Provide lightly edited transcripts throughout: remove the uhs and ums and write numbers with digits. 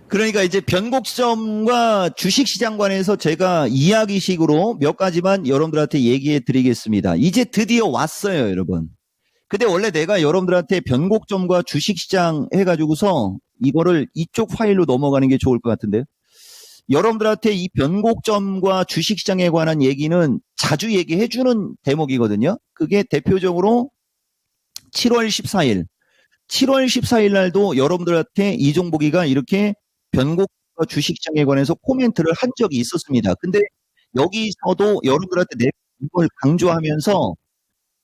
그러니까 이제 변곡점과 주식시장 관해서 제가 이야기식으로 몇 가지만 여러분들한테 얘기해 드리겠습니다. 이제 드디어 왔어요, 여러분. 근데 원래 내가 여러분들한테 변곡점과 주식시장 해가지고서 이거를 이쪽 파일로 넘어가는 게 좋을 것 같은데요. 여러분들한테 이 변곡점과 주식시장에 관한 얘기는 자주 얘기해주는 대목이거든요. 그게 대표적으로 7월 14일. 7월 14일 날도 여러분들한테 이종복이가 이렇게 변곡과 주식시장에 관해서 코멘트를 한 적이 있었습니다. 근데 여기서도 여러분들한테 내가 이걸 강조하면서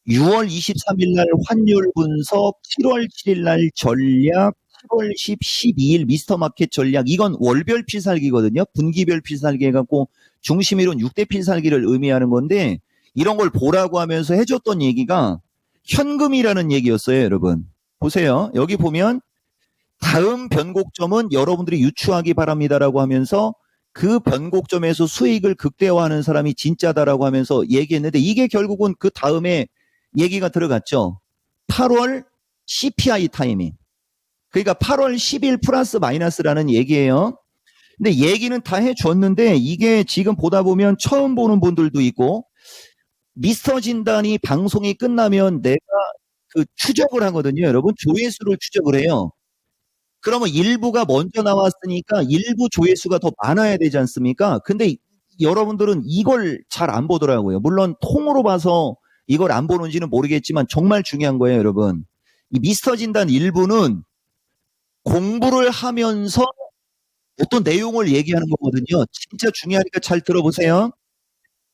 6월 23일 날 환율 분석, 7월 7일 날 전략, 7월 10, 12일 미스터 마켓 전략, 이건 월별 필살기거든요. 분기별 필살기 해갖고 중심이론 6대 필살기를 의미하는 건데, 이런 걸 보라고 하면서 해줬던 얘기가 현금이라는 얘기였어요, 여러분. 보세요. 여기 보면 다음 변곡점은 여러분들이 유추하기 바랍니다라고 하면서 그 변곡점에서 수익을 극대화하는 사람이 진짜다라고 하면서 얘기했는데, 이게 결국은 그 다음에 얘기가 들어갔죠. 8월 CPI 타이밍. 그러니까 8월 10일 플러스 마이너스라는 얘기예요. 근데 얘기는 다 해줬는데 이게 지금 보다 보면 처음 보는 분들도 있고, 미스터 진단이 방송이 끝나면 내가 그 추적을 하거든요. 여러분, 조회수를 추적을 해요. 그러면 일부가 먼저 나왔으니까 일부 조회수가 더 많아야 되지 않습니까? 근데 여러분들은 이걸 잘 안 보더라고요. 물론 통으로 봐서 이걸 안 보는지는 모르겠지만 정말 중요한 거예요, 여러분. 이 미스터 진단 일부는 공부를 하면서 어떤 내용을 얘기하는 거거든요. 진짜 중요하니까 잘 들어보세요.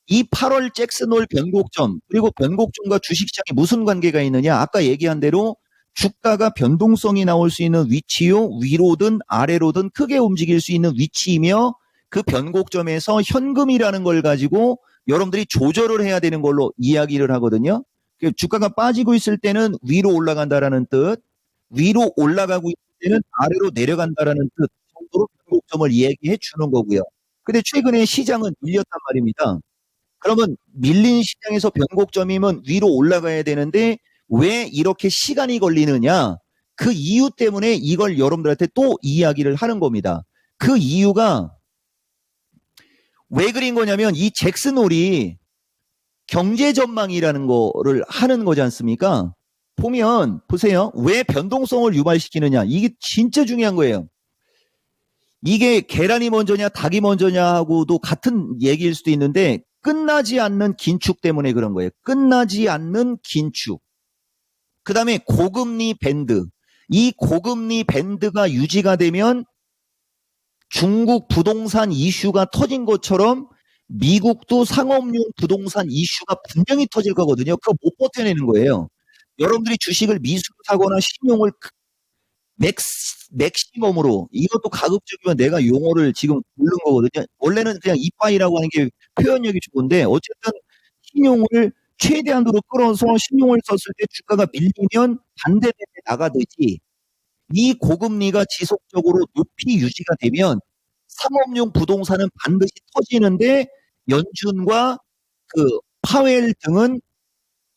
이 8월 잭슨홀 변곡점, 그리고 변곡점과 주식시장이 무슨 관계가 있느냐? 아까 얘기한 대로 주가가 변동성이 나올 수 있는 위치요, 위로든 아래로든 크게 움직일 수 있는 위치이며, 그 변곡점에서 현금이라는 걸 가지고 여러분들이 조절을 해야 되는 걸로 이야기를 하거든요. 주가가 빠지고 있을 때는 위로 올라간다라는 뜻, 위로 올라가고 있을 때는 아래로 내려간다라는 뜻 정도로 변곡점을 얘기해 주는 거고요. 근데 최근에 시장은 밀렸단 말입니다. 그러면 밀린 시장에서 변곡점이면 위로 올라가야 되는데 왜 이렇게 시간이 걸리느냐? 그 이유 때문에 이걸 여러분들한테 또 이야기를 하는 겁니다. 그 이유가 왜 그린 거냐면 이 잭슨홀이 경제 전망이라는 거를 하는 거지 않습니까? 보면 보세요. 왜 변동성을 유발시키느냐? 이게 진짜 중요한 거예요. 이게 계란이 먼저냐 닭이 먼저냐 하고도 같은 얘기일 수도 있는데, 끝나지 않는 긴축 때문에 그런 거예요. 끝나지 않는 긴축. 그 다음에 고금리 밴드. 이 고금리 밴드가 유지가 되면 중국 부동산 이슈가 터진 것처럼 미국도 상업용 부동산 이슈가 분명히 터질 거거든요. 그거 못 버텨내는 거예요. 여러분들이 주식을 미수로 사거나 신용을 맥시멈으로, 이것도 가급적이면 내가 용어를 지금 고른 거거든요. 원래는 그냥 이빠이라고 하는 게 표현력이 좋은데, 어쨌든 신용을 최대한으로 끌어서 신용을 썼을 때 주가가 밀리면 반대되게 나가듯이 이 고금리가 지속적으로 높이 유지가 되면 상업용 부동산은 반드시 터지는데, 연준과 그 파웰 등은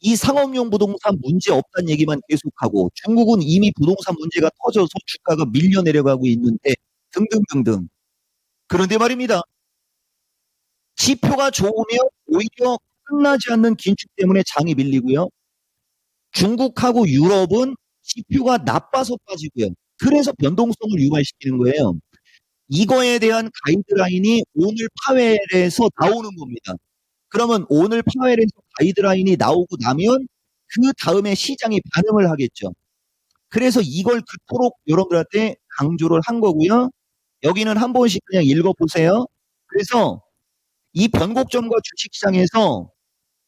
이 상업용 부동산 문제 없다는 얘기만 계속하고, 중국은 이미 부동산 문제가 터져서 주가가 밀려 내려가고 있는데 등등등등. 그런데 말입니다. 지표가 좋으면 오히려 끝나지 않는 긴축 때문에 장이 밀리고요. 중국하고 유럽은 지표가 나빠서 빠지고요. 그래서 변동성을 유발시키는 거예요. 이거에 대한 가이드라인이 오늘 파웰에서 나오는 겁니다. 그러면 오늘 파웰에서 가이드라인이 나오고 나면 그 다음에 시장이 반응을 하겠죠. 그래서 이걸 그토록 여러분들한테 강조를 한 거고요. 여기는 한 번씩 그냥 읽어보세요. 그래서 이 변곡점과 주식시장에서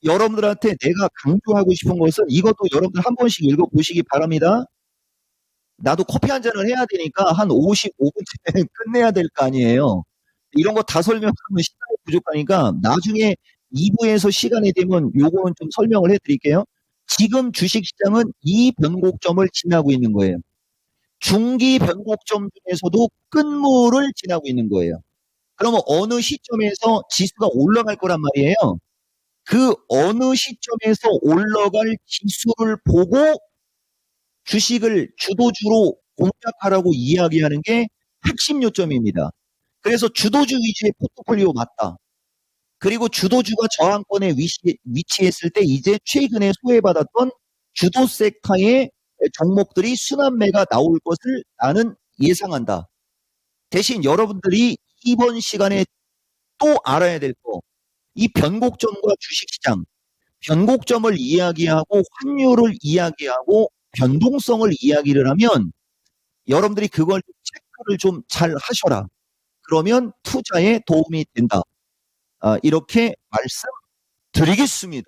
여러분들한테 내가 강조하고 싶은 것은, 이것도 여러분들 한 번씩 읽어보시기 바랍니다. 나도 커피 한 잔을 해야 되니까 한 55분쯤에 끝내야 될 거 아니에요. 이런 거 다 설명하면 시간이 부족하니까 나중에 2부에서 시간이 되면 요거는 좀 설명을 해드릴게요. 지금 주식시장은 이 변곡점을 지나고 있는 거예요. 중기 변곡점 중에서도 끝물을 지나고 있는 거예요. 그러면 어느 시점에서 지수가 올라갈 거란 말이에요. 그 어느 시점에서 올라갈 지수를 보고 주식을 주도주로 공략하라고 이야기하는 게 핵심 요점입니다. 그래서 주도주 위주의 포트폴리오 맞다. 그리고 주도주가 저항권에 위치했을 때 이제 최근에 소외받았던 주도 섹터의 종목들이 순환매가 나올 것을 나는 예상한다. 대신 여러분들이 이번 시간에 또 알아야 될 거, 이 변곡점과 주식시장, 변곡점을 이야기하고 환율을 이야기하고 변동성을 이야기를 하면 여러분들이 그걸 체크를 좀 잘 하셔라. 그러면 투자에 도움이 된다. 이렇게 말씀드리겠습니다.